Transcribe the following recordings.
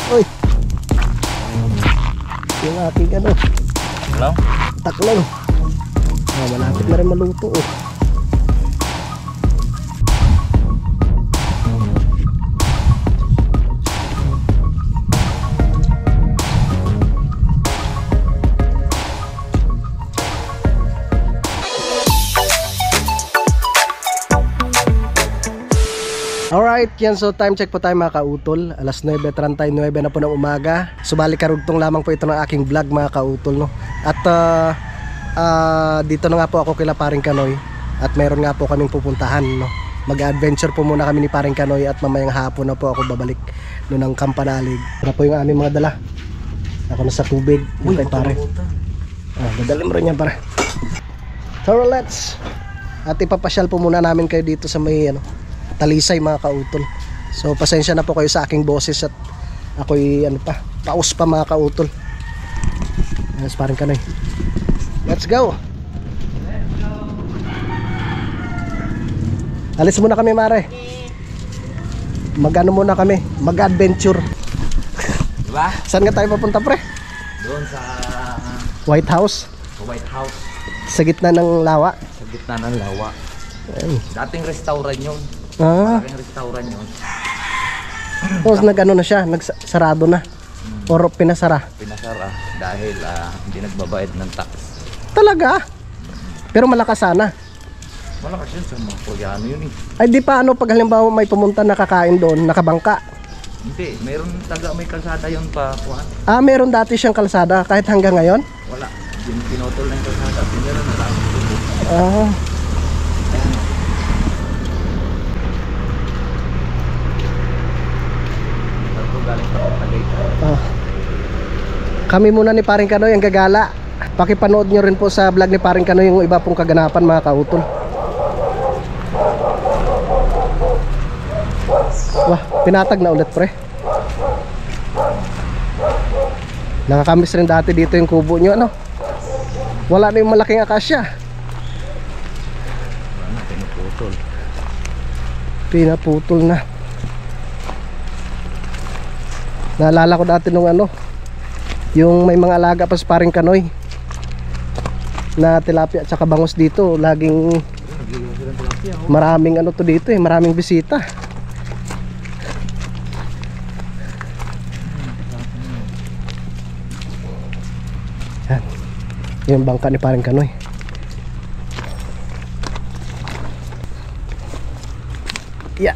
Uy. Yung aking ano. Hello? Taklong. Malapit na rin maluto oh. Alright, yan, so time check po tayo mga kautol. Alas 9:39 na po ng umaga. Subali karugtong lamang po ito ng aking vlog mga kautol, no? At dito na nga po ako kila Paring Kanoy. At meron nga po kaming pupuntahan, no? Mag-adventure po muna kami ni Paring Kanoy. At mamayang hapon na po ako babalik no, ng Kampanalig. Ano po yung aming mga dala. Ako na sa tubig. Uy, kay pare. Dadalhin mo rin yan pare. So let's. At ipapasyal po muna namin kayo dito sa may ano, Talisay mga kautol. So pasensya na po kayo sa aking boses at ako'y ano pa, paus pa mga kautol. Yes, Paring Kanoy. Let's go. Alis muna kami mare. Mag-ano muna kami, mag-adventure. Diba? Saan nga tayo papunta pre? Doon sa White House. White House. Sa gitna ng lawa. Sa gitna ng lawa. Ayun. Dating restaurant yun. Malaking restaurant yun. Tapos nag-ano na siya, nagsarado na. Or pinasara. Pinasara dahil hindi nagbabayad ng tax. Talaga? Pero malakas sana. Malakas yun sa mga Koreano yun eh. Ay di pa ano pag halimbawa may pumunta nakakain doon, nakabangka. Hindi, mayroon taga may kalsada yun pa kuhan. Meron dati siyang kalsada kahit hanggang ngayon? Wala, pinotol na yung kalsada. Pinira na lang. Kami muna ni Paring Kanoy ang gagala. Pakipanood nyo rin po sa vlog ni Paring Kanoy yung iba pong kaganapan mga kautol. Wah, pinatag na ulit pre. Nakakamiss rin dati dito yung kubo nyo ano. Wala na yung malaking akasya. Pinaputol. Pinaputol na. Naalala ko dati nung ano, yung may mga alaga pa sa Paring Kanoy na tilapia at saka bangus dito. Laging maraming ano to dito eh, maraming bisita. Yan, yung bangka ni Paring Kanoy. Yeah.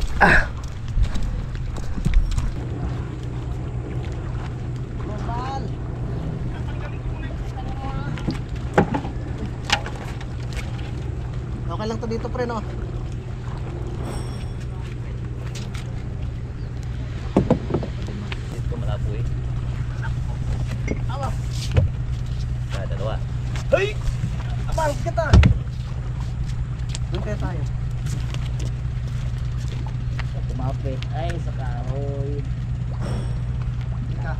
Okay lang to dito pre no. Dito malabo eh. Awa. Dalawa. Hey! Abang kita. Doon kaya tayo. Kumape. Ay, sa kahoy. Ika.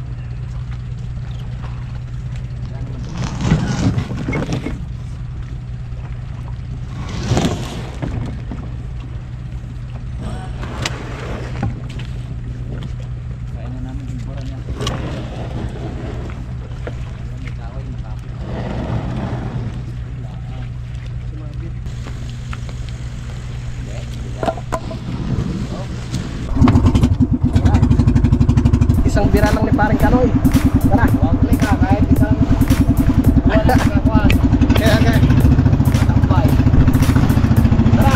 Isang bira lang ni Paring Kanoy. Tara. Huwag play ka kahit isang buwan na nakakuhan. Kaya kaya. Tambay. Tara.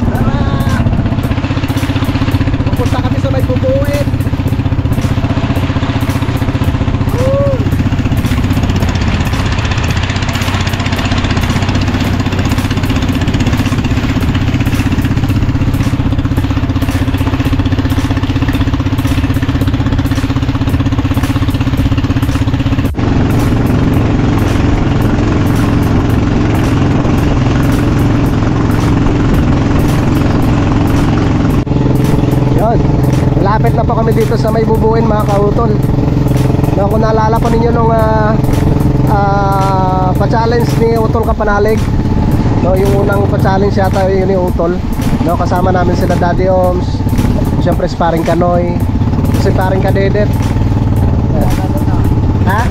Tara. Pupunta kami sa may bubuin. Malapit na po kami dito sa may bubuin mga kautol. No, kung naalala pa ninyo nung pa-challenge ni Utol Kampanalig, no, yung unang pa-challenge yata yun ni Utol. No, kasama namin sila Daddy Oms. Siyempre si Paring Kanoy. Si Paring Kadedet. Ha?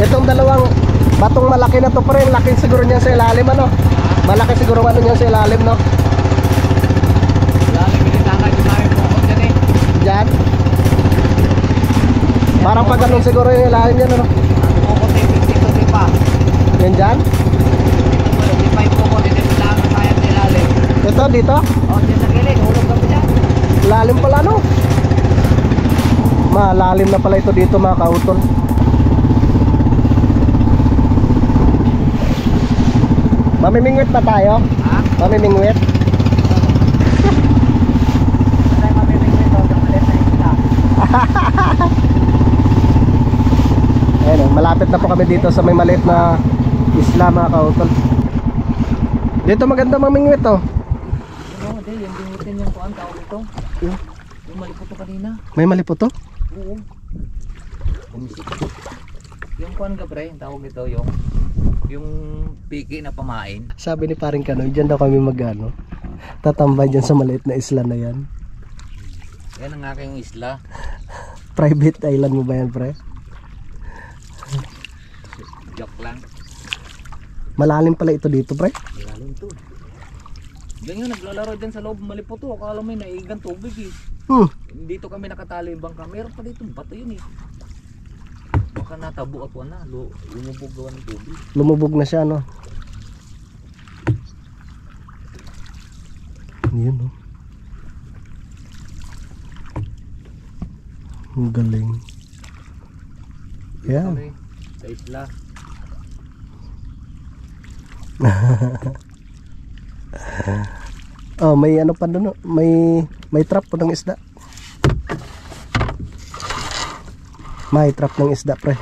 Itong dalawang batong malaki na to pre, laki siguro niya sa ilalim ano. Malaki siguro ano niya sa ilalim no. Diyan. Parang pag ganun siguro yung ilalim niya no. Yan dyan? Ito dito? Lalim pala no. Malalim na pala ito dito mga kautol. Mamimingwit pa tayo? Ha? Mamimingwit? Ayan, malapit na po kami dito sa may maliit na isla mga kautol. Dito maganda mamingwit oh. Yung bingutin yung kuan tawag ito. Yung maliputo kanina. May maliputo? Oo. Yung kuan ka pre, tawag ito yung piki na pamain. Sabi ni Paring Kanoy, dyan daw kami magano tatambay dyan sa maliit na isla na yan. Yan ang aking isla. Private island mo ba yan pre? Joke lang. Malalim pala ito dito pre? Malalim to. Diyan yung naglalaro dyan sa loob maliputo. Akala mo yung naigang tubig eh. Dito kami nakatali yung bangka. Meron pa dito bato yun eh. Baka natabo ako na. Lumubog gawa ng tubig. Lumubog na siya no. Yun no. Ang galing. Yan. Kami sa isla. Oh, may ano pa doon, may trap po ng isda. May trap ng isda, pre.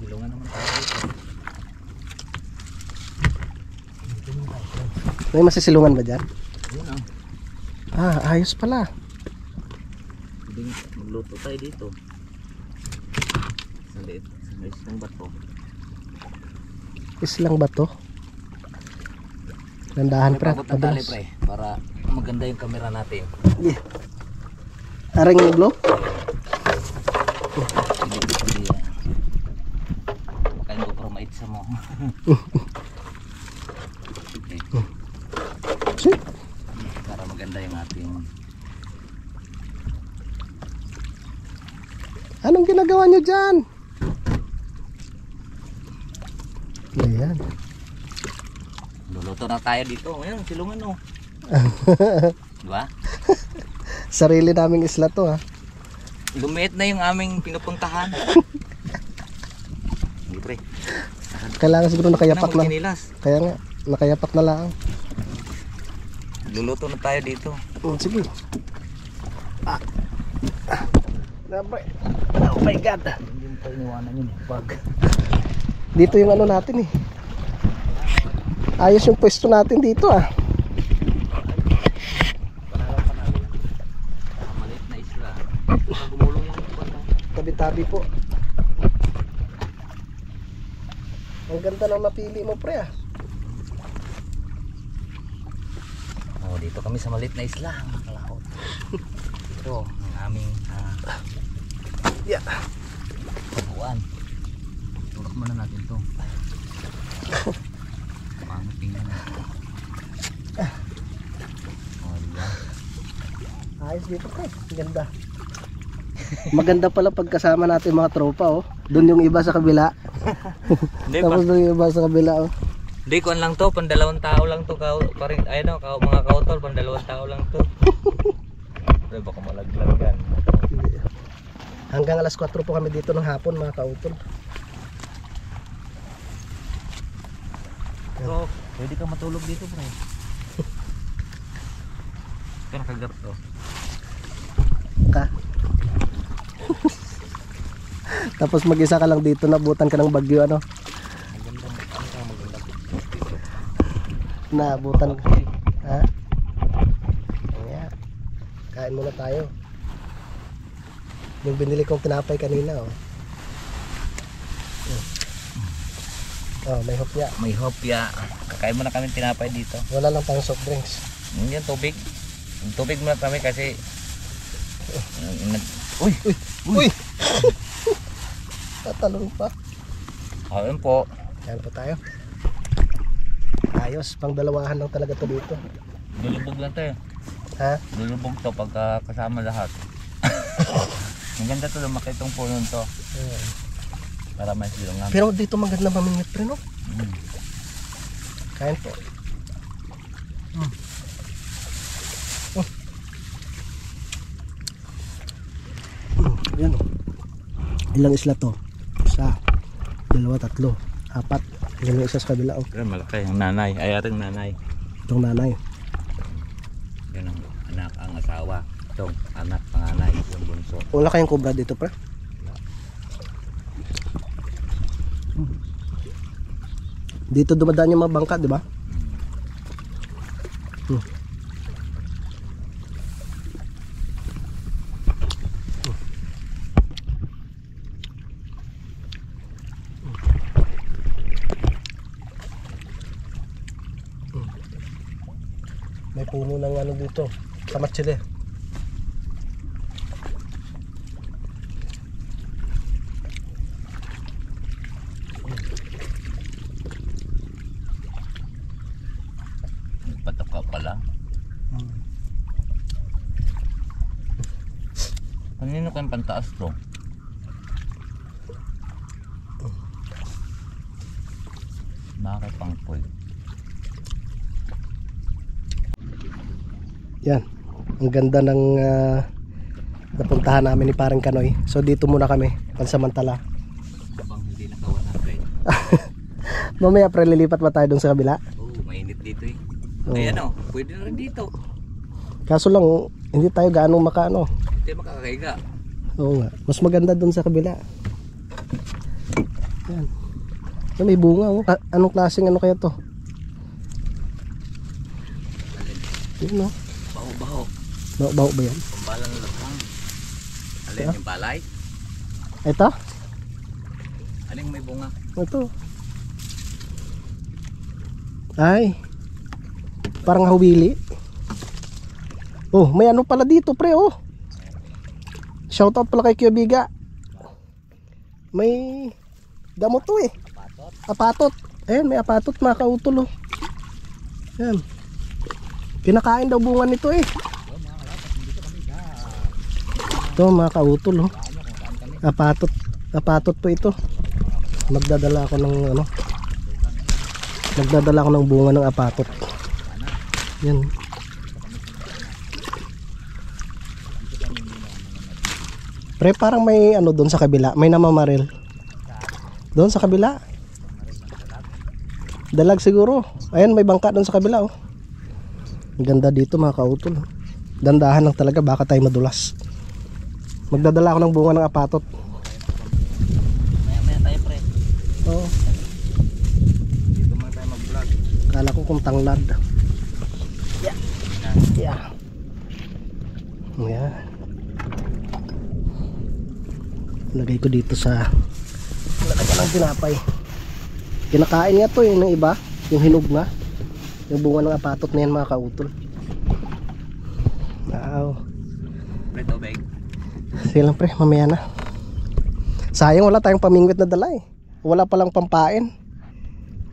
Silungan naman tayo dito. May masisilungan ba dyan? Yun ang. Ayos pala. Pwedeng magluto tayo dito. Sa liit. Sa isang bato. Islang ba to? Landahan pre. Pagod ang tali pre. Para maganda yung camera natin. Yeah. Aring glow? Hindi. Makain ko para maitsa mo. Okay. Shit. Para maganda yung ating. Anong ginagawa nyo dyan? Ayan. Luluto na tayo dito. Ayan, silungan oh. Diba? Sarili naming isla to ha. Lumiit na yung aming pinupuntahan. Hindi pre. Kailangan siguro nakayapak na. Magkinilas. Kaya nga, nakayapak na lang. Luluto na tayo dito. Sige. Oh my God. Hindi mo tayo iniwanan yun. Pag. Dito yung ano natin eh. Ayos yung pwesto natin dito ah. Maliit na isla. Gumulong lang ito. Tabi-tabi po. Ang ganda ng napili mo pre ah. Oh, dito kami sa maliit na isla. Mga kalaot. Ito ang aming pagbuan. Tulak muna natin ito. Paano tingnan natin. Oh, diba? Ayos dito pre. Ang ganda. Maganda pala pagkasama natin mga tropa oh. Doon yung iba sa kabila. Tapos doon yung iba sa kabila oh. Hindi, kuan lang to, pandalawang tao lang to, paring, ayun o, mga kautol, pandalawang tao lang to. Pero baka malaglagan. Hanggang alas 4 po kami dito ng hapon mga kautol. So, pwede ka matulog dito, pre. Ito nakagat to. Ka. Tapos mag-isa ka lang dito, nabutan ka ng bagyo ano. Naabutan ka. Ha? Ayan. Kain muna tayo. Yung binili kong tinapay kanina, oh. Oh, may hopya. May hopya. Kakain muna kami tinapay dito. Wala lang tayong soft drinks. Yung tubig. Yung tubig muna kami kasi uy! Uy! Tatalon pa. Ayun po. Kain po tayo. Ayos, pang dalawahan lang talaga to dito. Lulubog lang tayo. Ha? Lulubog to pagka kasama lahat. Ang ganda to, lumaki itong puno to. Para may silungan. Pero dito maganda mamingit pre, no? Kain po. Yan, oh. Ilang isla to? Isa, dalawa, tatlo, apat. Yan yung isa sa kabila, oh. Pero malaki ang nanay. Ay ating nanay. Itong nanay. Yan ang anak, ang asawa. Itong anak, panganay, yung bunso. Wala kayong kubra dito, pre? Dito dumadaan yung mga bangka, di ba? May puno ng ano dito, kamatsili. Patok ka pala. Kanino kayong pantaas to? Nakakipangpoy. Yan, ang ganda ng napuntahan namin ni Parang Kanoy. So dito muna kami, pansamantala. Habang hindi nakawan. Mamaya pre, lilipat pa tayo dun sa kabila. Oo, mainit dito eh. Oo. Ayan o, pwede na rin dito. Kaso lang, hindi tayo gaano makaano. Hindi makakahiga. Oo nga, mas maganda dun sa kabila. Yan. Yan, may bunga, oh. Anong klaseng ano kaya to? Yun, no? Baho-baho. Baho ba yan? Pambalang lapang. Alin yung balay? Ito? Aling may bunga? Ito. Ay. Parang hawili. Oh, may ano pala dito, pre, oh. Shoutout pala kay Kuya Biga. May damo to eh. Apatot. Ayan, may apatot mga kautol, oh. Ayan. Kinakain daw bunga nito eh. Ito mga kautol, oh. Apatot. Apatot po ito. Magdadala ako ng ano. Magdadala ako ng bunga ng apatot. Yan. Pre, parang may ano doon sa kabila. May namamaril. Doon sa kabila. Dalag siguro. Ayan, may bangka doon sa kabila, oh. Ang ganda dito mga kautol. Dandahan lang talaga, baka tayo madulas. Magdadala ako ng bunga ng apatot. Maya-maya tayo pre. Oo. Dito muna tayo mag-vlog. Kala ko kung tanglad. Yeah. Yeah. Yeah. Lagay ko dito sa lagay ko ng tinapay. Kinakain nga to yung iba, yung hinog nga. Yung bunga ng apatot na yan mga kautol. Wow. Pre, tubig. Sige lang pre, mamaya na. Sayang wala tayong pamingwit na dala eh. Wala palang pampain.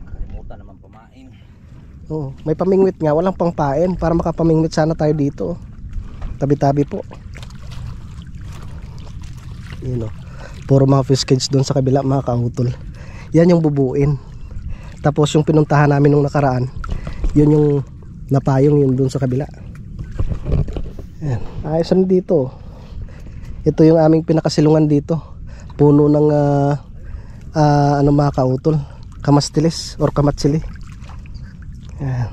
Kalimutan naman pumain. Oo, may pamingwit nga, walang pangpain. Para makapamingwit sana tayo dito. Tabi-tabi po. Yun o. Puro mga fish cage doon sa kabila mga kautol. Yan yung bubuin. Tapos yung pinuntahan namin nung nakaraan, yun yung napayong yun doon sa kabila. Yan. Ayos na dito. Ito yung aming pinakasilungan dito. Puno ng ano mga kautol, kamastilis or kamatsili. Yan.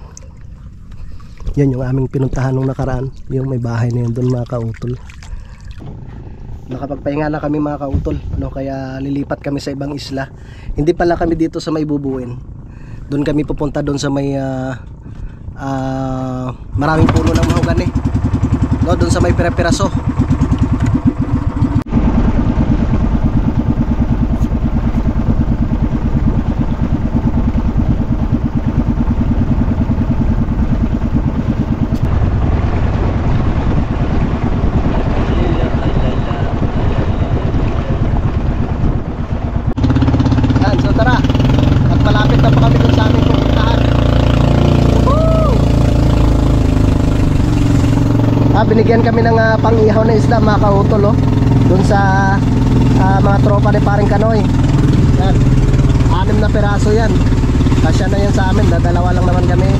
Yan yung aming pinuntahan nung nakaraan. Yung may bahay na yun doon mga kautol. Nakapagpahinga na kami mga kautol, ano, kaya lilipat kami sa ibang isla. Hindi pala kami dito sa may bubuin. Doon kami pupunta doon sa may maraming puno ng mahogani no, doon sa may pira-piraso. So tara, at malapit na pa kami dun sa aming pupuntahan. Binigyan kami ng pang-ihaw na isda mga kautol, oh, dun sa mga tropa ni Paring Kanoy. Yan, 6 na piraso yan. Kasya na yan sa amin, dadalawa lang naman kami.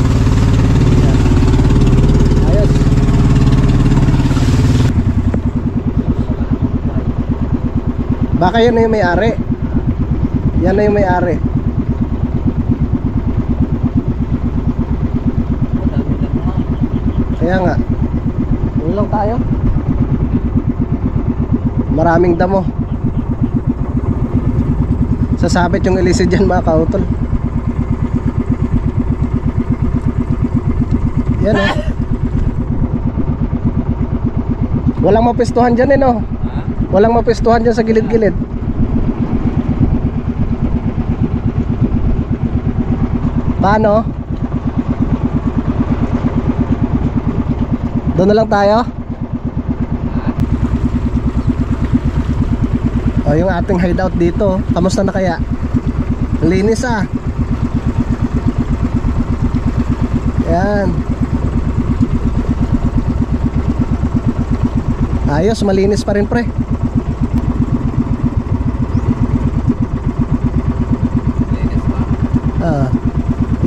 Yan. Ayos. Baka yun na yung may-ari. Yan na yung may-ari. Kaya nga, yun lang tayo. Maraming damo. Sasabit yung ilisi dyan mga kautol. Yan oh. Walang mapistuhan dyan no. Walang mapistuhan dyan sa gilid-gilid. Paano? Doon na lang tayo. O, yung ating hideout dito, kamusta na kaya? Linis ah. Yan. Ayos, malinis pa rin pre.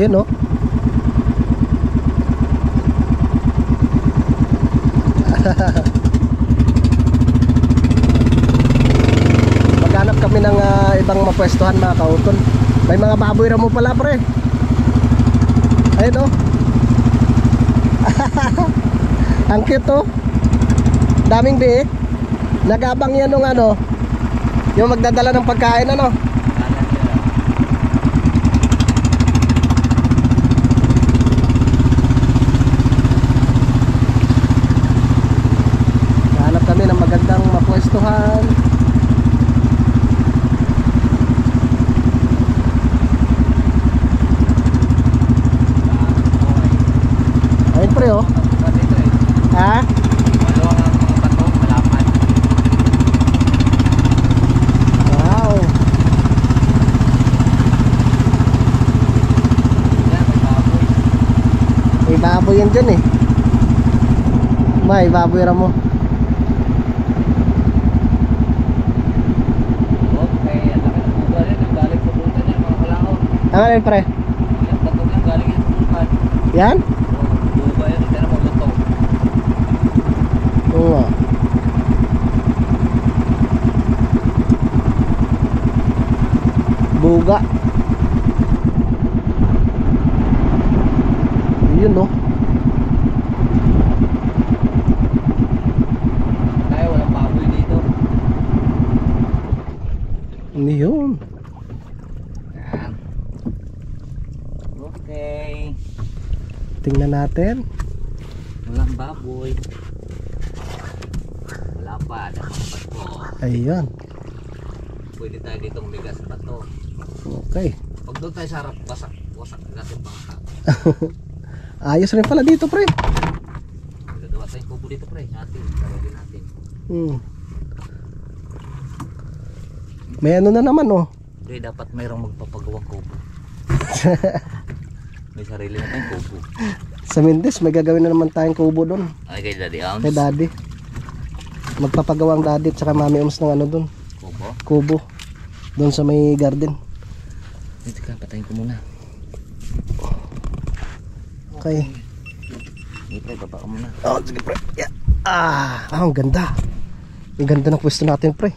Yun oh. Maghanap kami ng ibang mapwestuhan mga kautol. May mga baboy ramo pala pre. Ayun oh. Ang cute oh. Daming biik. Nagabang yan nung ano, yung magdadala ng pagkain ano. Hanap kami ng magandang mapwestuhan. Ayun pre oh. Ha? Wow. May baboy yan dyan eh. May baboy ramo. Ano yun pre? Yan? Oo. Buga. Yun no. Tayo walang baboy dito. Yun. Yan. Okay. Tingnan natin. Walang baboy. Wala pa, ada mga bato. Ayun. Pwede tayo ditong migas bato. Okay. Pag doon tayo sa harap, wasak agad yung bangka. Ayos rin pala dito pre. Gagawa tayong kubo dito pre, natin, karagin natin. May ano na naman oh. Hindi, dapat mayroong magpapagawang kubo. May sarili na tayong kubo. Sa Mendes may gagawin na naman tayong kubo doon. Ay, kay Daddy Ounce? Kay Daddy. Magpapagawang Daddy at saka Mami Oms ng ano doon. Kubo? Kubo. Doon sa may garden. Dito ka, patayin ko muna. Okay. Dito, baba ka muna. Oh, sige pre. Yeah. Ang ganda. Ang ganda ng pwesto natin pre.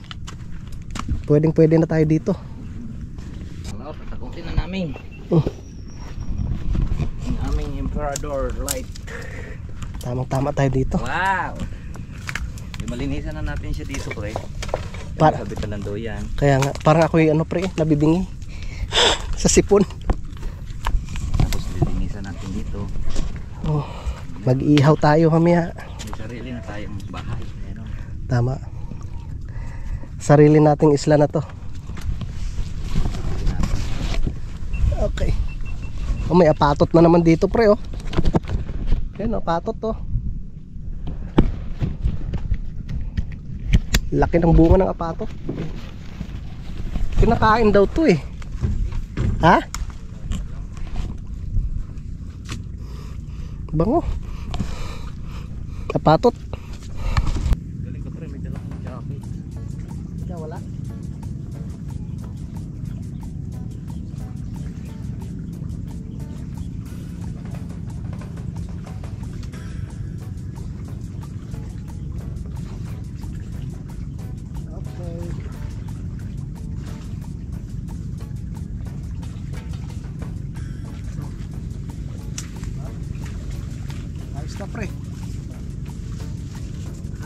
Pwede na tayo dito. Wala, tatakutin na namin. Ang aming Emperador light. Tamang-tama tayo dito. Wow! Malinisan na natin siya dito pre. Sabitan ng doyan. Kaya nga, parang ako yung ano pre, nabibingi. Sa sipon. Tapos lilinisan natin dito. Oh, mag-ihaw tayo mamaya. May sarili na tayong bahay. Ayan, oh. Tama. Sarili nating isla na to. Okay. Oh, may apatot na naman dito pre oh. Yan apatot to. Laki ng bunga ng apatot. Kinakain daw to eh. Ha? Bango. Apatot. Galing ka pre, may dala kong jacket. Wala, wala. Okay. Ayos na pre.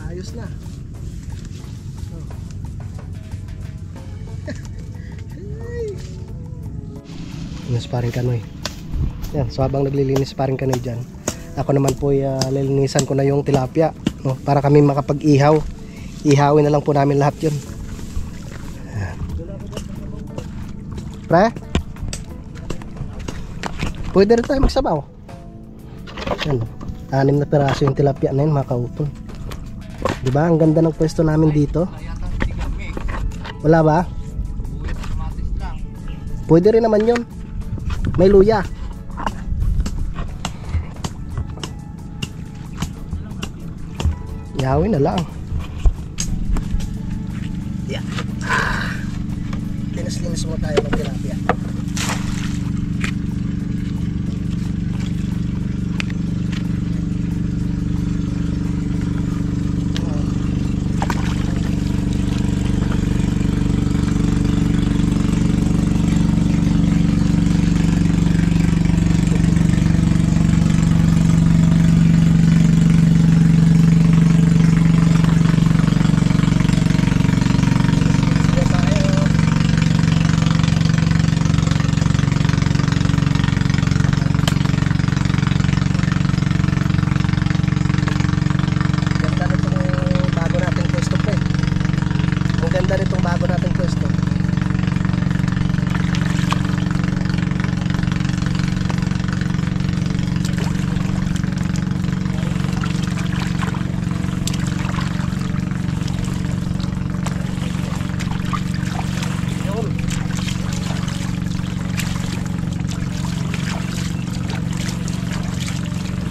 Ayos na. Linis paring kanoy. Yan, so habang naglilinis paring kanoy dyan, ako naman po lilinisan ko na yung tilapia, no? Para kami makapag-ihaw. Ihawin na lang po namin lahat yun. Yan. Pre? Pwede rin tayo magsabaw. Yan, 6 na piraso yung tilapia na yun mga kautol. Diba? Ang ganda ng pwesto namin dito. Wala ba? Pwede rin naman yun. May luya. Yawin na lang. Yeah. Linis-linis mo tayo ng tilapia.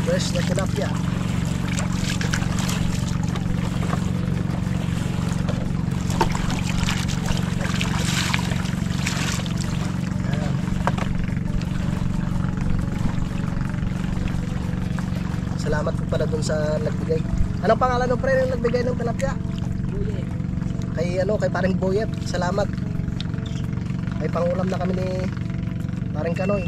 Fresh na tilapia. Salamat po pala dun sa nagbigay. Anong pangalan ng pre yung nagbigay ng tilapia? Buye. Kay paring Boyet. Salamat. May pangulam na kami ni paring Kanoy.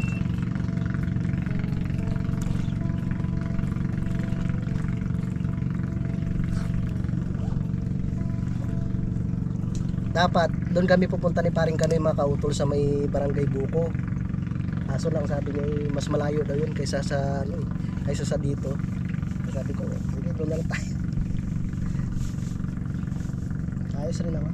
Dapat doon kami pupunta ni paring Kanoy mga kautol sa may barangay Buko. Kaso lang sabi niya mas malayo daw yun kaysa sa kaysa sa dito. Sabi ko, hindi doon lang tayo. Ayos rin naman.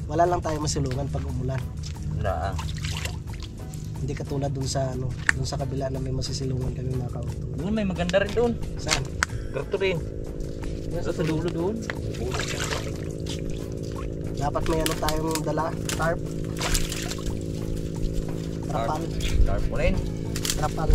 Wala lang tayo masilungan pag umulan. Wala. Hindi katulad dun sa dun sa kabila na may masisilungan kami mga kautol. Doon may maganda rin doon. Saan? Garto rin. Sa dulo doon. Dapat may tayong dala, tarp. Trapal. Tarpaulin. Trapal.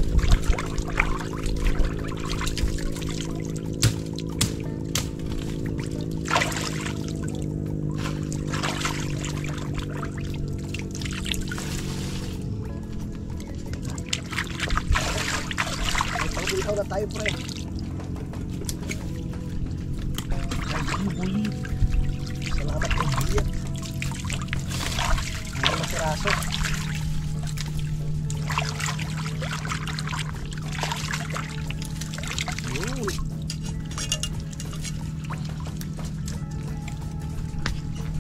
Pang-ilaw na tayo pre. Salamat po Buye. Ano masiraso?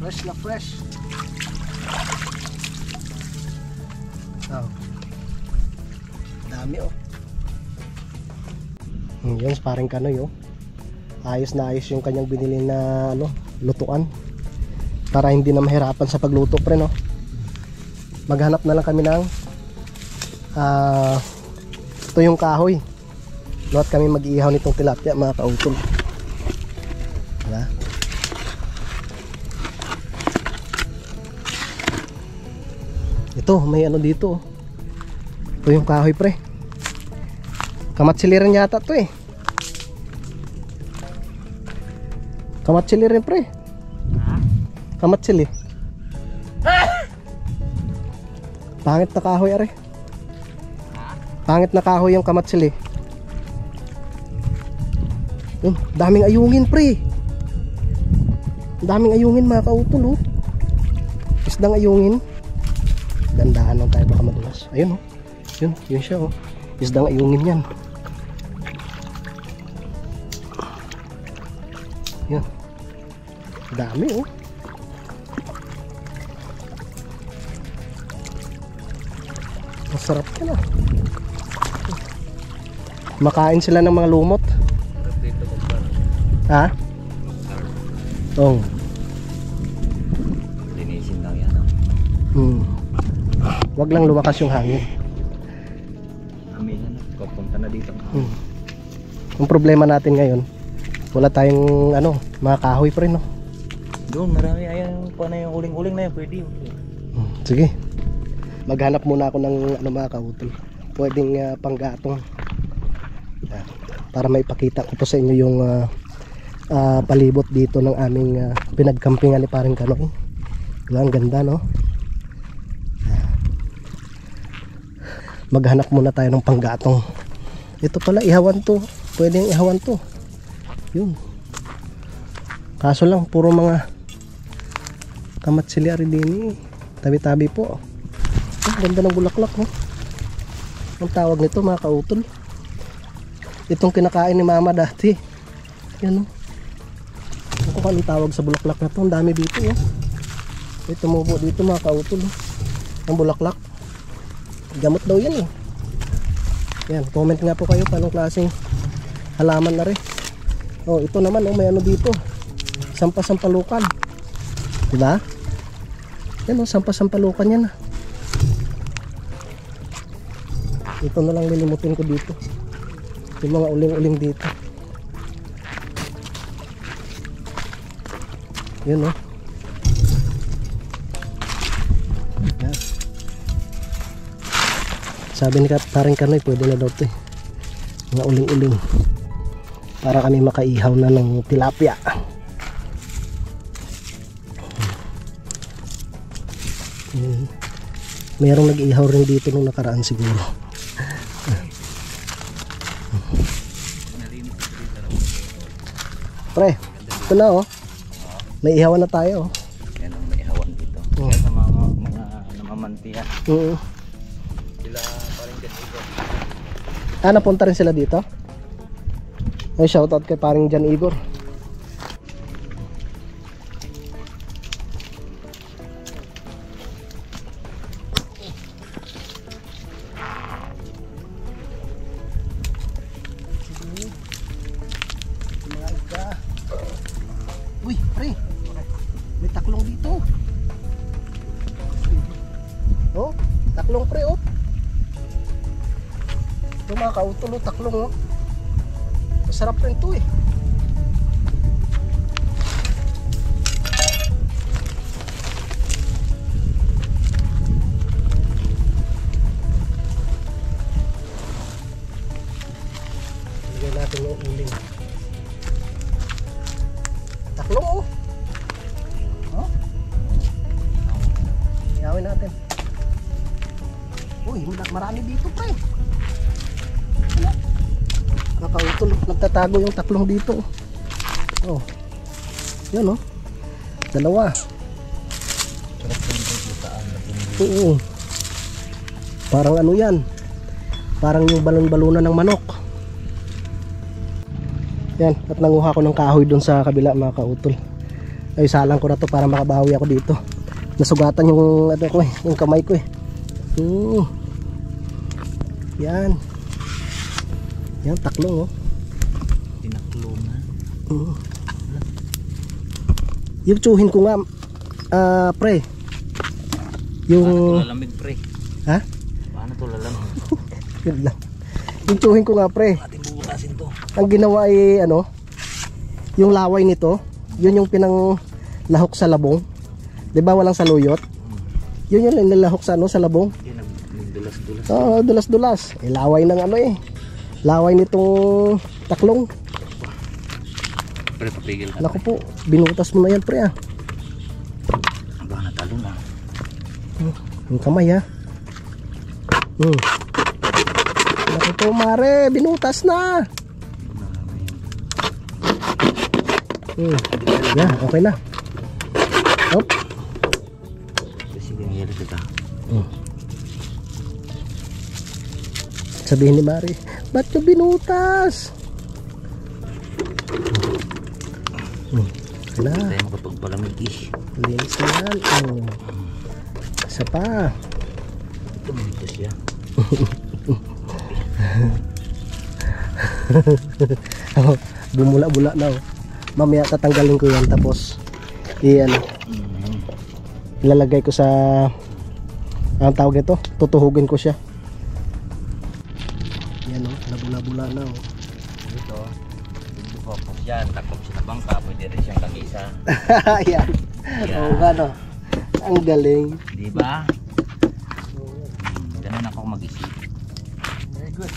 Fresh na fresh. Oh. Dami oh. Yun, parang kanoy oh. Ayos na ayos yung kanyang binili na ano, lutuan. Para hindi na mahirapan sa pagluto pre no. Maghanap na lang kami ng ito yung kahoy. No, at kami mag-iihaw nitong tilapia mga kautol. Diba? Ito, may ano dito. Ito yung kahoy pre. Kamatsili rin yata to eh. Kamatsili rin pre. Kamatsili. Pangit na kahoy are. Pangit na kahoy yung kamatsili. Daming ayungin pre. Daming ayungin mga kautol oh. Isdang ayungin. Dandahan lang tayo baka madulas. Ayun oh. Yun siya oh. Isdang ayungin yan. Yan. Dami oh. Masarap ka na. Makain sila ng mga lumot. Ha? Oo. Linisin lang yan. Wag lang lumakas yung hangin. Amin na. Papunta na dito. Ang problema natin ngayon, wala tayong ano, mga kahoy pa rin no? Doon marami. Ayan pa na yung uling-uling na yan. Pwede. Sige. Maghanap muna ako ng ano, mga kautol. Pwedeng panggatong. Para maipakita ko po sa inyo yung palibot dito ng aming pinagkampingan ni Paring Kanoy. Diba, ang ganda no? Maghanap muna tayo ng panggatong. Ito pala ihawan to. Pwedeng ihawan to. Yun. Kaso lang puro mga kamatsili din eh. Tabi-tabi po. Ganda ng bulaklak no? Ang tawag nito mga kautol, itong kinakain ni mama dati. Yan no? Kung anong tawag sa bulaklak na to. Ang dami dito oh. Ito mo po dito mga kautol oh. Ang bulaklak gamot daw yan eh. Yan, comment nga po kayo paanong klaseng halaman na rin. Oh, ito naman oh, may ano dito, sampasampalukan. Diba? Yan oh, sampasampalukan yan ah. Ito na lang lilimutin ko dito. Yung mga uling-uling dito. Yun oh. Yan. Sabi ni Paring Kanoy, pwede na daw ito eh. Mga uling-uling. Para kami makaihaw na ng tilapia. Merong nag-ihaw rin dito nung nakaraan siguro. Pre, ito na oh. May ihawan na tayo oh. Yan ang may hawan dito. Yan sa mga namamantiya. Sila Paring Jan Igor. Napunta rin sila dito. Ay, shoutout kay Paring Jan Igor. Uy, pre. May taklong dito. Oh, taklong pre oh. Ito mga kautol oh, taklong oh. Masarap rin to eh. Lagyan natin yung uling. Taklong oh. Oh. Iyawin natin. Uy, marami dito pa eh. Nakautol, nagtatago yung taklong dito. Oh. Yan oh. Dalawa. Oo. Parang ano yan? Parang yung balon-balunan ng manok. Yan, at nanguha ko ng kahoy dun sa kabila mga kautol. Ay, salang ko na to para makabawi ako dito. Nasugatan yung ano ko eh, yung kamay ko eh. Yan. Yan, taklong oh. Tinaklungan. Yung tsuhin ko nga, pre. Yung... Paano to lalamig, pre? Ha? Paano to lalamig? Yun lang. Yung tsuhin ko nga, pre. Ating bubukasin to. Ang ginawa ay ano, yung laway nito, yun yung pinanglahok sa labong. 'Di ba walang saluyot? Yun yung nilalahok sa ano, sa labong. Yan, nagdulas-dulas. Oo, dulas-dulas. Eh, laway ng ano eh. Laway nitong taklong. Pre, papigil ka. Naku po, binutas mo na yan, pre ah. Baka natalo na. Yung kamay ha. Naku po, mare, binutas na. Yan, okay na. Hop. Sige, nangyari kita. Sabihin ni Mari, ba't nyo binutas? Okay na. Hindi tayo makapagpalamig eh. Linis na yan. Isa pa. Ito, minito siya. Bumula-bula na oh. Mamaya tatanggalin ko yan tapos iyan, ilalagay ko sa ang tawag nito, tutuhugin ko siya. Yan oh, nabula-bula na oh. Ito, focus yan. Takot siya na bangka. Pwede rin siyang langisa. Ayan. Oo nga no. Ang galing. Di ba? Ganun ako mag-isip. Very good.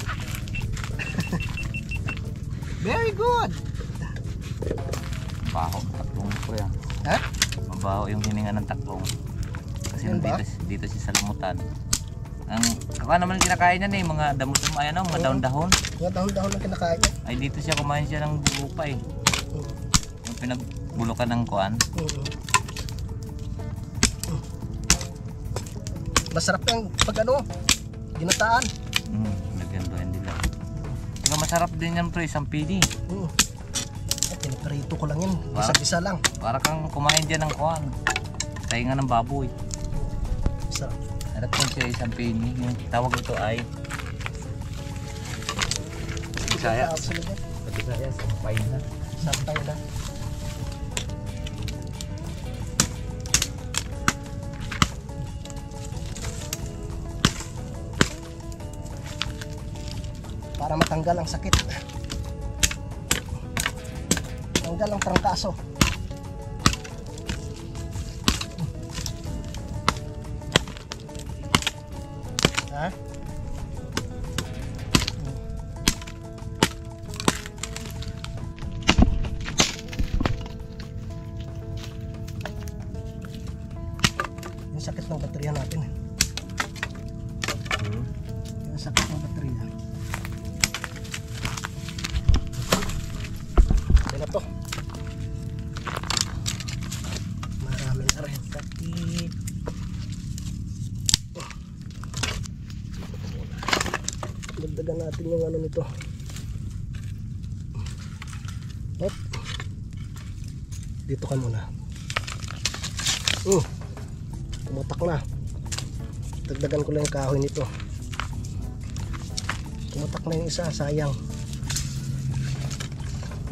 Very good. Mabaho ang taklong ko yan. Ha? Mabaho yung hininga ng taklong. Kasi Yan ba? dito si Salamutan. Ang kaka naman kinakain niya eh, mga damo-damo ayan oh, mga dahon-dahon. Mga dahon-dahon ang kinakain niya. Ay dito siya kumain siya ng bupa eh. Yung pinagbulukan ng kuan. Masarap yung pag ano, ginataan. Lagyan doon nila. Saka masarap din yan pre, sampini. Pinaprito ko lang yan, Wow. isa-isa lang. Para kang kumain dyan ng kuan. Tainga ng baboy. Sarap. Harap ko siya isang pini. Yung tawag ito ay Bisaya. Bisaya, sampay na. Sampay na. Para matanggal ang sakit. Tanggal ang trangkaso. Ha? Yung sakit ng baterya natin. Yung sakit ng baterya. Okay na to. Marami na rin. Sakit. Dagdagan natin yung ano nito. Hop. Dito ka muna. Tumutak na. Dagdagan ko lang yung kahoy nito. Tumutak na yung isa, sayang.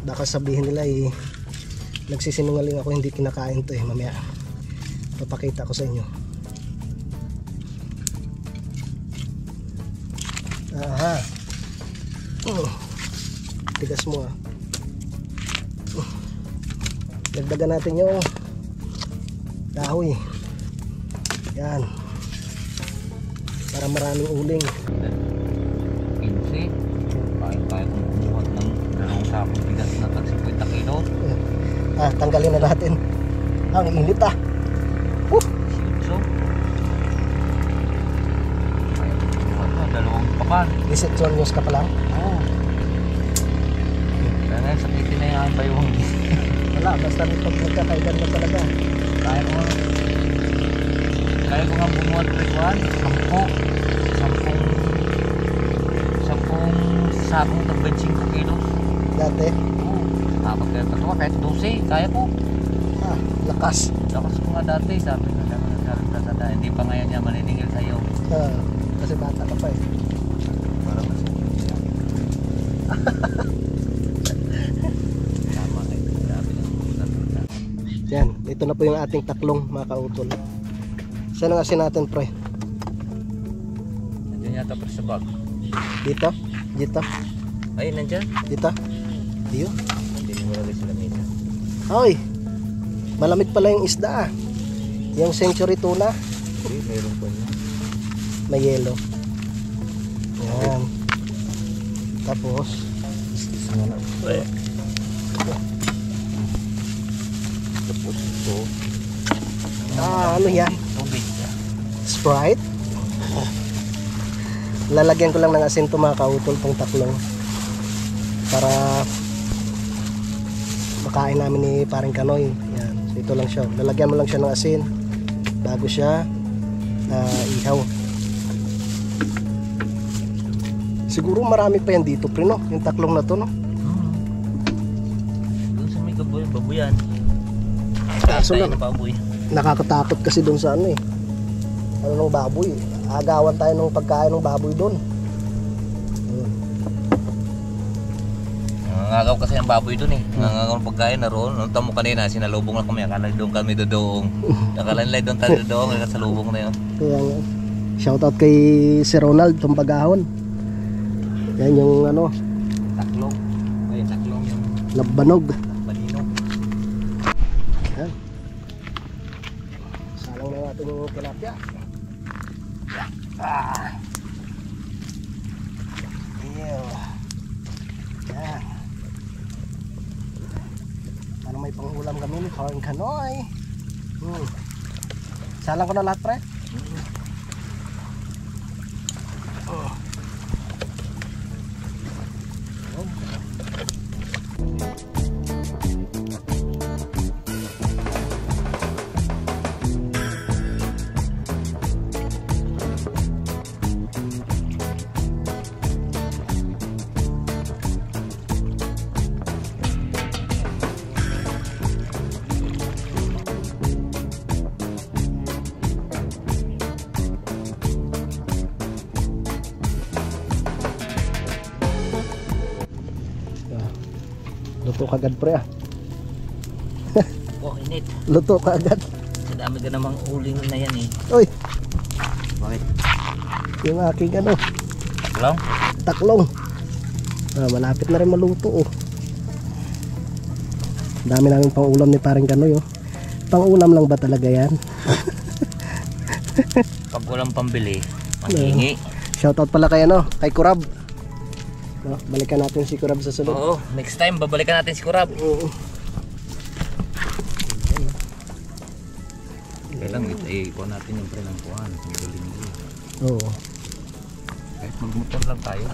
Baka sabihin nila nagsisinungaling ako, hindi kinakain to mamaya papakita ko sa inyo. Aha. Tigas mo ah. Dagdagan natin yung kahoy. Yan. Para maraming uling. Pinsi. Kain tayo kung kumuha ng dalawang sakong bigas na tag 50 kilo. Tanggalin na natin. Ang init ah. Sitso. Kaya kumuha ito, dalawang papan. Lisetsyon news ka pa lang. Oo. Kaya nga sakitin na yung bayong. Wala, basta nito nagkakaidan na talaga. Kaya ko nga bumuhat ritual. 10 sakong tag 25 kilo. Dati. Oo. Kapag kaya tatuwa kahit 12, kaya ko. Lakas. Lakas ko nga dati, sabi ko na hindi pa ngayon niya maniningil sa'yo. Kasi bata ka pa eh. Parang mas tama kayo, sabi ng Yan, ito na po yung ating taklong mga kautol. Saan ang asin natin, pre? nandiyan yata pa sa bag. Dito? Dito? Ay, nandiyan. Dito? Diyo? Hindi mo lagay sa lamesa. Ay! Malamig pala yung isda ah. Yung century tuna. Okay, mayroon po niya. May yellow. Yan. Tapos Tapos ito. ano yan? Tubig. Sprite. Lalagyan ko lang ng asin to mga kautol pong taklong para makain namin ni Paring Kanoy. Yan. So ito lang siya. Lalagyan mo lang siya ng asin bago siya ihaw. Siguro marami pa yan dito, pre, no? Yung taklong na to, no? Doon sa may babuyan. Kaso lang, baboy. nakakatakot kasi doon sa ano eh. Ano ng baboy. Agawan tayo ng pagkain ng baboy doon. Nangangagaw kasi ang baboy doon eh. Nangangagaw ng pagkain naroon. Nung tamo kanina, sinalubong lang kami. Akala doon kami dodoong. Akala nila doon tayo dodoong. Nakasalubong na yun. Kaya nga, shoutout kay si Ronald, itong bagahon. Yan yung ano, Taklong. Ay, taklong yung labanog. balino. Yan. Salang na natin yung tilapia. Ew. Yan. Ano may pangulam kami ni Paring Kanoy. Salang ko na lahat, pre. Luto kagad, pre ah. Oh, init. Luto kagad. Sa dami ka namang uling na yan eh. Uy, Bakit? yung aking ano, Taklong? taklong. Malapit na rin maluto oh. Dami namin pang ulam ni Paring Kanoy oh. Pang ulam lang ba talaga yan? Pag walang pambili, manghingi. Shoutout pala kay ano, kay Kurab. No, balikan natin si Kurab sa sunod. Oo, next time babalikan natin si Kurab. Oo. Kailang ikuha natin yung pre ng kuhan. Oo. Kahit magmotor lang tayo.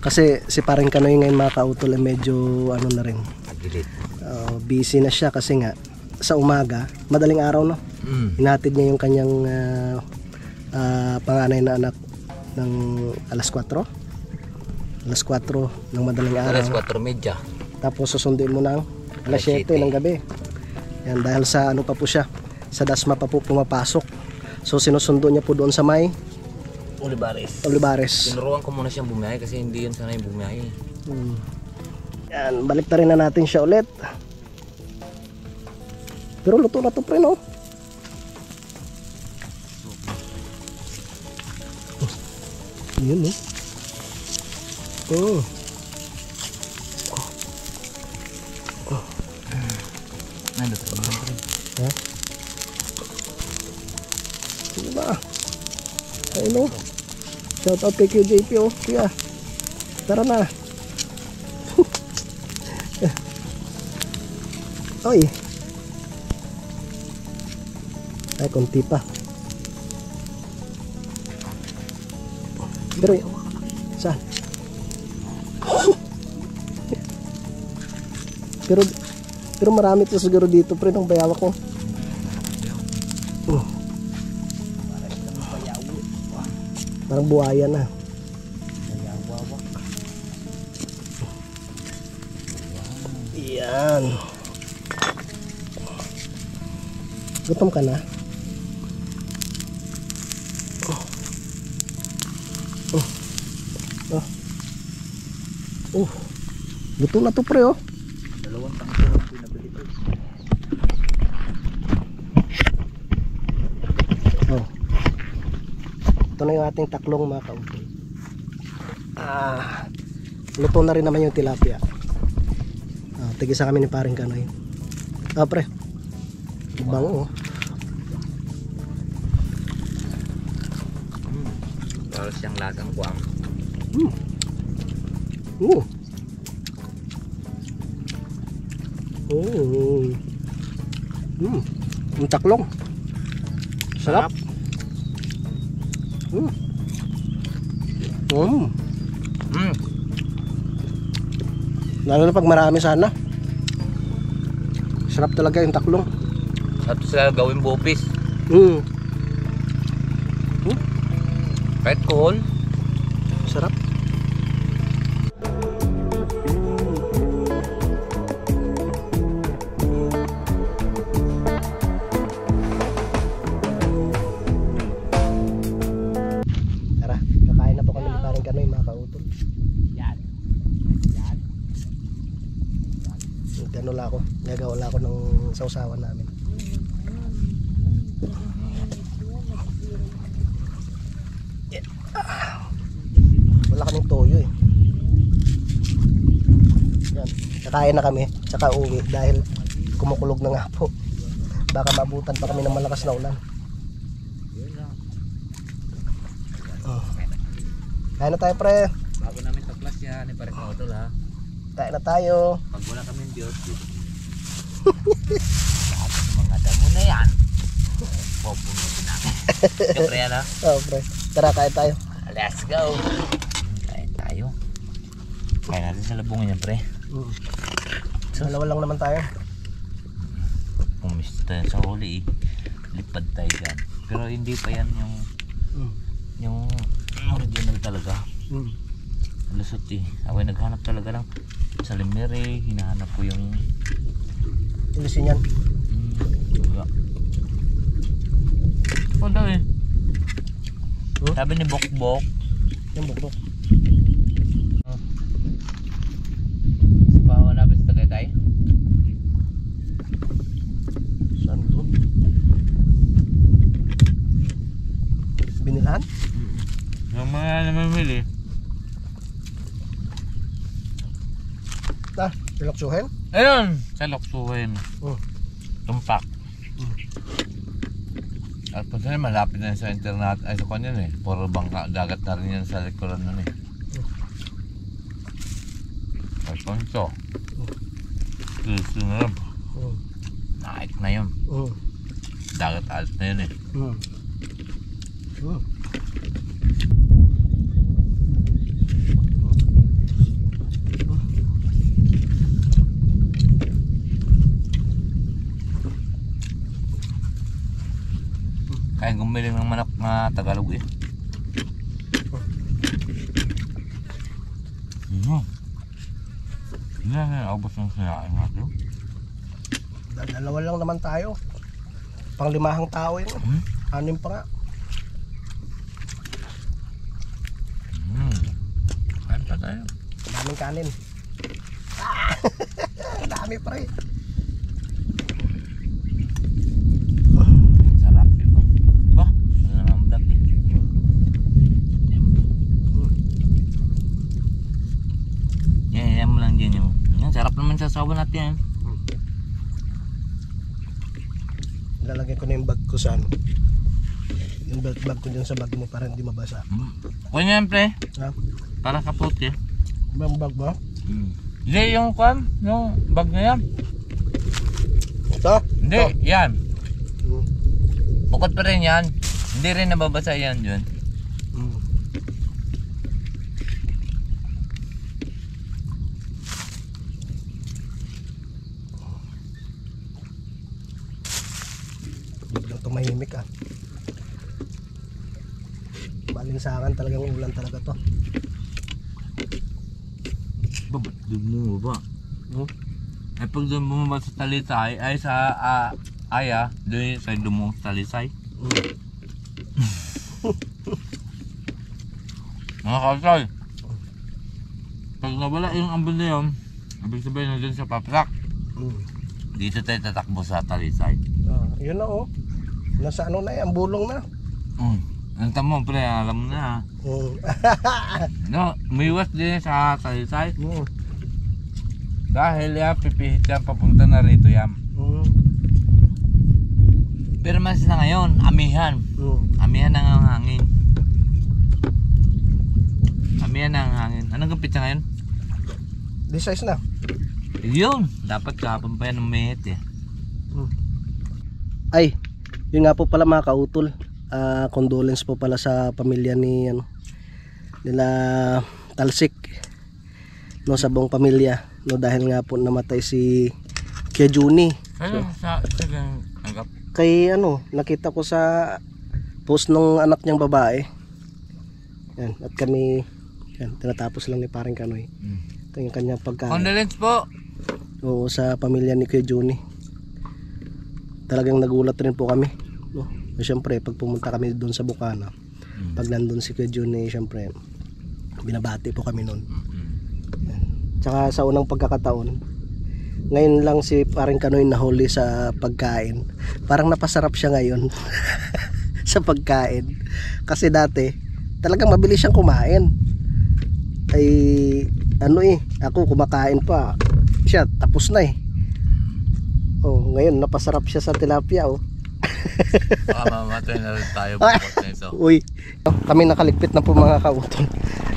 Kasi si Paring Kanoy ngayon mga kautol ay medyo ano na rin. Agilit. Busy na siya kasi nga sa umaga, madaling araw no. Hinatid niya yung kanyang panganay na anak ng alas 4. Alas 4 ng madaling araw. Alas 4:30. Tapos susunduin mo ng alas 7 ng gabi. Yan, dahil sa ano pa po siya, sa Dasma pa po pumapasok. So sinusundo niya po doon sa may Olivares. Tinuruan ko muna siyang bumiyahe kasi hindi yun sana yung bumiyahe. Yan, balik na rin na natin siya ulit. Pero luto na to, pre, no? Yun, no? Nandito ba? Ha? Sige ba? Ayun, no? Shout out kay QJP, oh. Kuya, tara na. Oy. Ay, konti pa. Pero, saan? pero marami ito siguro dito, pre, ng bayawa ko. Parang buhaya na. Yan. Gutom ka na? Luto na to pre oh. Dalawang tangko ang pinabili ko. Oh. Ito na yung ating taklong mga kautol. Luto na rin naman yung tilapia. Tigisa kami ni paring Kanoy. Pre. Bango oh. Para siyang lasang kuwang. Yung taklong. Sarap. Lalo na pag marami sana. Sarap talaga yung taklong. At sila gawin bupis. Kahit kohol. Sarap. Tara, kakain na po kami ni paring Kanoy mga kautol. Ganula ako, gagawa ako ng sausawan namin. Wala kaming toyo eh. Yan, kakain na kami, tsaka uwi dahil kumukulog na nga po. Baka mabutan pa kami ng malakas na ulan. Kain na tayo pre. Bago namin sa class yan, pare ka utol ha. Kain na tayo. Pag wala kaming Diyos, lahat ng mga damo na yan, pupunutin namin. Siyempre yan ha. Oh pre, tara kain tayo. Let's go. Kain tayo. Kain natin sa labungan yan pre. Dalawa lang naman tayo. Pumista yan sa huli eh. Lipad tayo dyan. Pero hindi pa yan yung original talaga. Lusot eh. Ako ay naghanap talaga lang sa limere. Hinahanap ko yung Ilisin yan. Oh daw eh. Sabi ni Bokbok. Yung bukbok. Pahawa namin sa Tagaytay. Saan to? Binilahan? Yung mga namimili. Relaksuhin? Ayun! Sa Loksuhin. Tumpak. At punta na malapit na sa internet ay sa kanyan eh. Puro bangka, dagat na rin yan sa likuran nun eh. Ay ponso. Gusto na rin. Nakait na yun. Dagat alt na yun eh. Kaya gumiling ng manok na Tagalog eh. Hindi na naubos ng sinain natin. Dalawa lang naman tayo. Panglimahang tao yun. Anim pa nga. Kain pa tayo. Daming kanin. Dami pa rin. Sarap diba? Ba? Ano naman black eh. Yan mo lang dyan yung. Yan, sarap naman sa sawa natin yan. Lalagay ko na yung bag ko sa ano. Yung belt bag ko dyan sa bag mo para hindi mabasa. Kung yan pre, Ha? para kapot eh. Ibang bag ba? Hindi yung kwan, yung bag na yan. Ito? Hindi, yan. Mm. Bukod pa rin yan. Hindi rin nababasa yan dyan. Biglang tumahimik ah. Balinsangan talagang ulan talaga to. Ba, ba't doon mo ba? Ay pag doon bumaba sa Talitay, ay sa Aya, doon sa dumong talisay. Mga kalsay, pag nawala yung ambon na yun, ibig sabihin na dun sa paprak, dito tayo tatakbo sa talisay. Yun na oh. Nasa ano na ang bulong na. Ang tamo pre, alam mo na. No, umiwas din sa talisay. Dahil yan, pipihit yan, papunta na rito yan. Pero mas na ngayon, amihan. Amihan ang hangin. Amihan ang hangin. Anong gapit siya ngayon? This size na. Yun, dapat kahapon pa yan umihit eh. Ay, yun nga po pala mga kautol. Condolence po pala sa pamilya ni nila Talsik. No, sa buong pamilya. No, dahil nga po namatay si Kuya Juni. Kaya sa agap. Kay nakita ko sa post ng anak niyang babae. Yan, at kami tinatapos lang ni Paring Kanoy. Yung kanyang pagkain. Condolence po. Oo, sa pamilya ni Kuya Juni. Talagang nagulat rin po kami, no? Siyempre, pag pumunta kami doon sa Bukana, pag nandun si Kuya Juni, siyempre, binabati po kami noon. Tsaka sa unang pagkakataon, ngayon lang si Paring Kanoy nahuli sa pagkain. Parang napasarap siya ngayon sa pagkain. Kasi dati, talagang mabilis siyang kumain. Ay, ako kumakain pa. Siya, tapos na eh. Oh, ngayon napasarap siya sa tilapia oh. Mamatay na rin tayo pagkot na ito. Uy, kami nakaligpit na po mga kautol.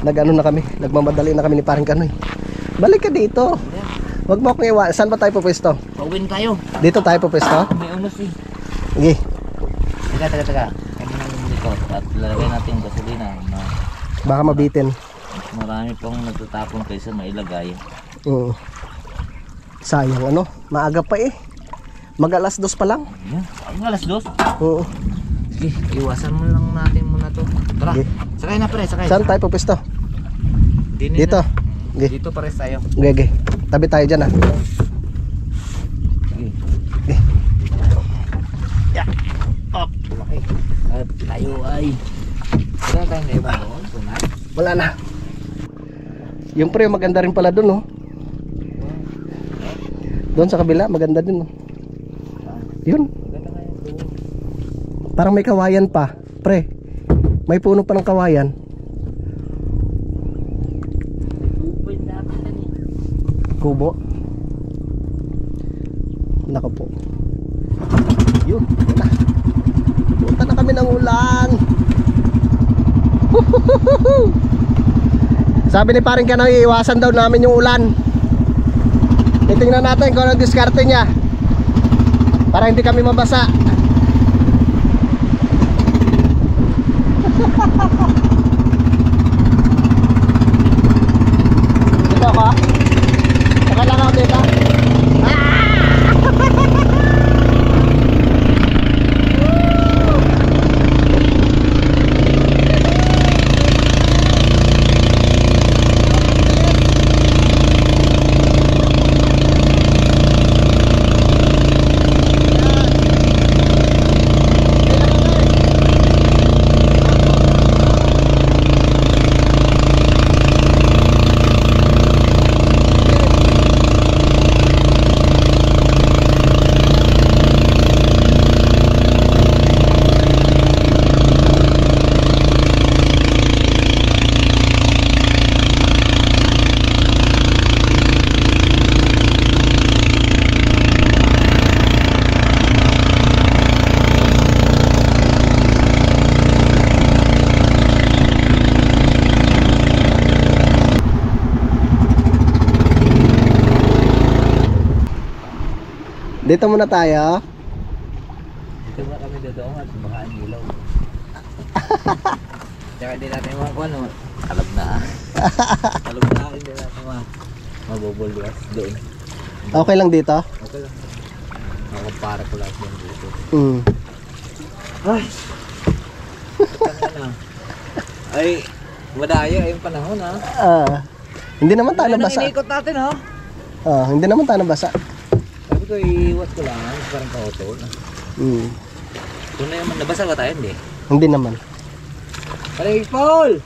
Na kami, nagmamadali na kami ni Paring Kanoy. Balik ka dito. Wag mo akong iwan. Saan ba tayo pupwesto? Pauwin tayo. Dito tayo pupwesto? May unos eh. Sige. Teka. Kami nang likot at lalagay natin yung gasolina. Baka mabitin. Marami pang nagtatapon kaysa mailagay. Oo. Sayang maaga pa eh. Mag alas 2 pa lang. Ang alas 2? Oo. Sige, iwasan mo lang natin muna to. Tara, Sige. sakay na pre, sakay. Saan tayo pupwesto? Dito. Sige. Dito pares tayo. Sige. Tabi tayo dyan ah. Sige. Sige. Yeah. Up. At tayo ay wala tayong naiba doon, tunay. Wala na. Yung pre, maganda rin pala dun Doon sa kabila, maganda din Yun. Parang may kawayan pa. Pre, may puno pa ng kawayan. Kubo. Nako po. Yun. Punta na kami ng ulan. Sabi ni Paring Kanoy, iwasan daw namin yung ulan. Titingnan natin kung ano diskarte niya para hindi kami mabasa. Dito ako. Saka lang ako dito. Dito muna tayo. Dito ba kami doon at sumakaan ilaw. Tsaka di natin mga kuwan, kalab na. Kalab na hindi natin mabubulwas doon. Okay lang dito? Okay lang. Makakumpara ko lahat yan dito. Ay! Ay, madaya yung panahon ha. Hindi naman tayo nabasa. Inikot natin ha. Hindi naman tayo nabasa. Sabi ko ko iiwas ko lang. Parang kautol. Ito na naman. Nabasa ba tayo? Hindi. Hindi naman. Paling Paul!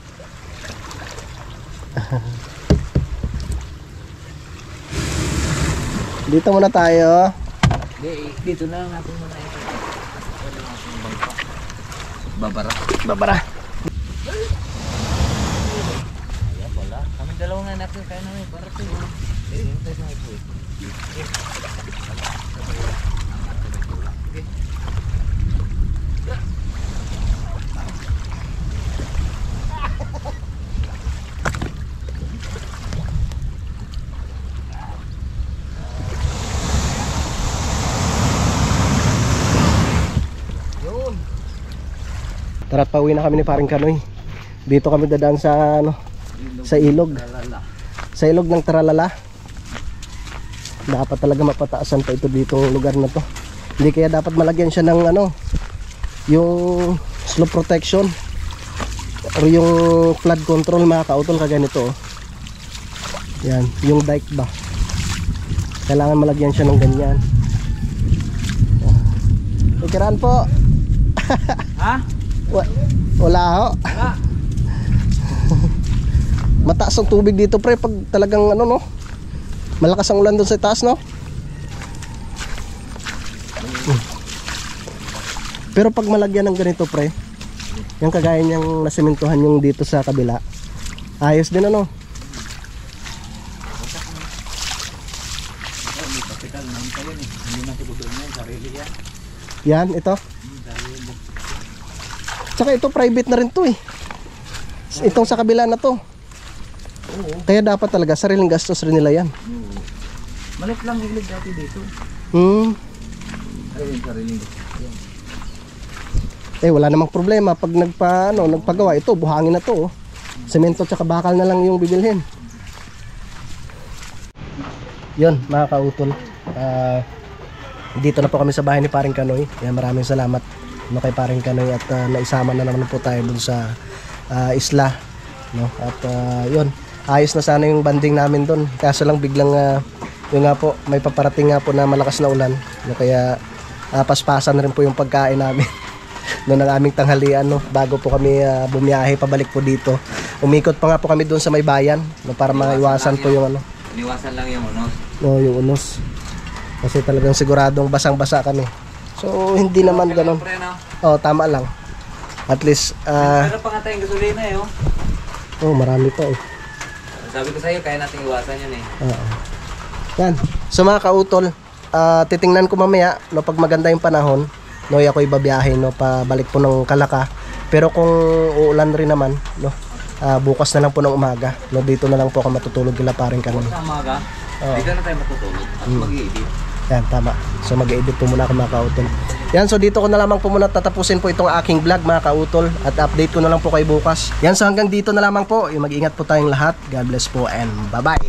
Dito muna tayo. Dito na lang natin muna ito. Wala natin bangka. Babara. Babara. Ayan wala. Kami dalawa nga natin kaya namin para ito. Hintay na ito eh. Tara, pauwi na kami ni Paring Kanoy. Dito kami dadaan sa ano, sa ilog. Sa ilog ng Tralala. Dapat talaga mapataasan pa ito dito lugar na to. Hindi kaya dapat malagyan siya ng ano, yung slope protection or yung flood control mga kautol kagaya nito. Oh. Yan, yung dike ba. Kailangan malagyan siya ng ganyan. Ikiraan po. Ha? Wala ho. Mataas ang tubig dito pre pag talagang ano no. Malakas ang ulan doon sa taas no. Pero pag malagyan ng ganito pre, yung kagaya niyang nasimentohan yung dito sa kabila, ayos din ano. Yan, ito. Tsaka ito private na rin to eh. Itong sa kabila na to. Kaya dapat talaga sariling gastos rin nila yan. Malit lang ilog dati dito. Ayun, sariling. Eh wala namang problema pag nagpagawa ito, buhangin na to. Oh. Semento tsaka bakal na lang yung bibilhin. Yun mga kautol. Dito na po kami sa bahay ni Paring Kanoy. Kaya maraming salamat kay Paring Kanoy at naisama na naman po tayo dun sa isla no? At yun, ayos na sana yung banding namin dun. Kaso lang biglang yun nga po, may paparating nga po na malakas na ulan no? Kaya paspasan na rin po yung pagkain namin noon ang aming tanghalian no? Bago po kami bumiyahe pabalik po dito. Umikot pa nga po kami dun sa may bayan no? Para maiwasan po yung ano. Iniwasan lang yung unos. No, yung unos. Kasi talagang siguradong basang-basa kami. So hindi naman ganun. Oh, tama lang. At least Pero pa nga tayong gasolina eh oh. Oh, marami pa eh. Sabi ko sa'yo, kaya natin iwasan yun eh. Yan. So mga kautol, titingnan ko mamaya no, pag maganda yung panahon, no, ako ibabiyahe no, pabalik po ng Kalaka. Pero kung uulan rin naman, no, bukas na lang po ng umaga, no, dito na lang po ako matutulog kila Paring Kanoy. Bukas na umaga, dito na tayo matutulog at mag-i-edit. Yan, tama. So mag-edit po muna ako mga kautol. Yan, so dito ko na lamang po muna tatapusin po itong aking vlog mga kautol. At update ko na lang po kayo bukas. Yan, so hanggang dito na lamang po. Mag-ingat po tayong lahat. God bless po and bye-bye.